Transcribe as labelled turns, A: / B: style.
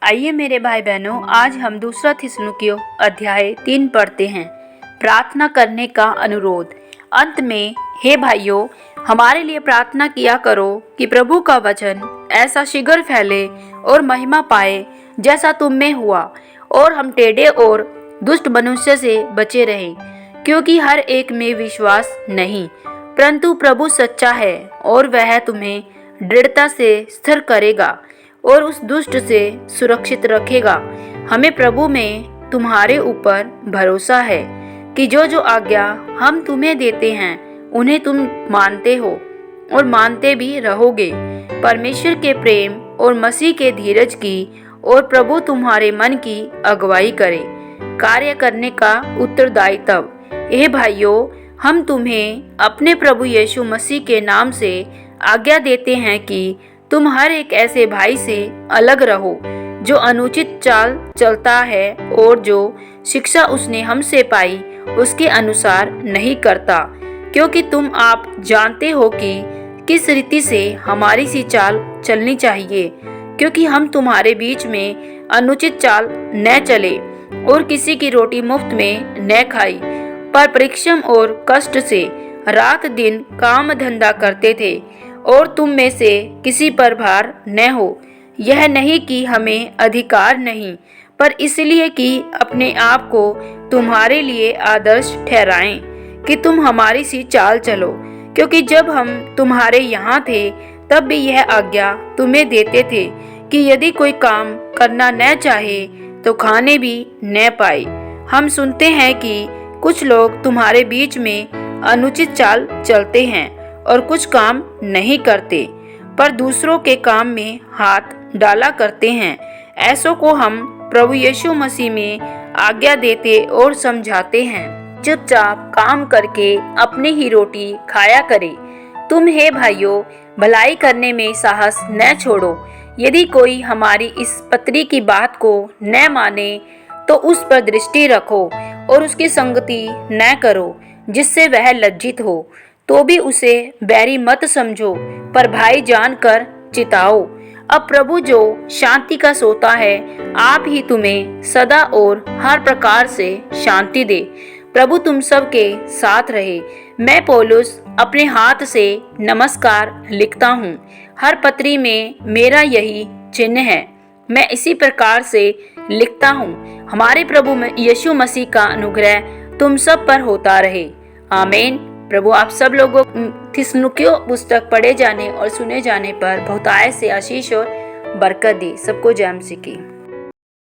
A: आइए मेरे भाई बहनों, आज हम दूसरा थिस्सलुनीकियों अध्याय 3 पढ़ते हैं। प्रार्थना करने का अनुरोध। अंत में हे भाइयों, हमारे लिए प्रार्थना किया करो कि प्रभु का वचन ऐसा शीघ्र फैले और महिमा पाए जैसा तुम में हुआ, और हम टेढ़े और दुष्ट मनुष्य से बचे रहें, क्योंकि हर एक में विश्वास नहीं, परंतु प्रभु सच्चा है और वह तुम्हें दृढ़ता से स्थिर करेगा और उस दुष्ट से सुरक्षित रखेगा। हमें प्रभु में तुम्हारे ऊपर भरोसा है कि जो जो आज्ञा हम तुम्हें देते हैं उन्हें तुम मानते हो और मानते भी रहोगे। परमेश्वर के प्रेम और मसीह के धीरज की और प्रभु तुम्हारे मन की अगुवाई करे। कार्य करने का उत्तरदायित्व। हे भाइयों, हम तुम्हें अपने प्रभु यीशु मसीह के नाम से आज्ञा देते हैं कि तुम हर एक ऐसे भाई से अलग रहो जो अनुचित चाल चलता है और जो शिक्षा उसने हमसे पाई उसके अनुसार नहीं करता, क्योंकि तुम आप जानते हो कि किस रीति से हमारी सी चाल चलनी चाहिए, क्योंकि हम तुम्हारे बीच में अनुचित चाल न चले और किसी की रोटी मुफ्त में न खाई, पर परिश्रम और कष्ट से रात दिन काम धंधा करते थे, और तुम में से किसी पर भार न हो। यह नहीं कि हमें अधिकार नहीं, पर इसलिए कि अपने आप को तुम्हारे लिए आदर्श ठहराएं कि तुम हमारी सी चाल चलो, क्योंकि जब हम तुम्हारे यहाँ थे तब भी यह आज्ञा तुम्हें देते थे कि यदि कोई काम करना न चाहे तो खाने भी न पाए। हम सुनते हैं कि कुछ लोग तुम्हारे बीच में अनुचित चाल चलते हैं और कुछ काम नहीं करते, पर दूसरों के काम में हाथ डाला करते हैं। ऐसों को हम प्रभु यीशु मसीह में आज्ञा देते और समझाते हैं, चुपचाप काम करके अपनी ही रोटी खाया करे। तुम हे भाइयों, भलाई करने में साहस न छोड़ो। यदि कोई हमारी इस पत्री की बात को न माने तो उस पर दृष्टि रखो और उसकी संगति न करो, जिससे वह लज्जित हो। तो भी उसे बैरी मत समझो, पर भाई जानकर चिताओ। अब प्रभु जो शांति का सोता है, आप ही तुम्हें सदा और हर प्रकार से शांति दे। प्रभु तुम सब के साथ रहे। मैं पौलुस अपने हाथ से नमस्कार लिखता हूँ। हर पत्री में मेरा यही चिन्ह है। मैं इसी प्रकार से लिखता हूँ। हमारे प्रभु यीशु मसीह का अनुग्रह तुम सब पर होता रहे। आमीन। प्रभु आप सब लोगों थिस्सलुनीकियों पुस्तक पढ़े जाने और सुने जाने पर बहुतायत से आशीष और बरकत दे। सबको जय मसीह की।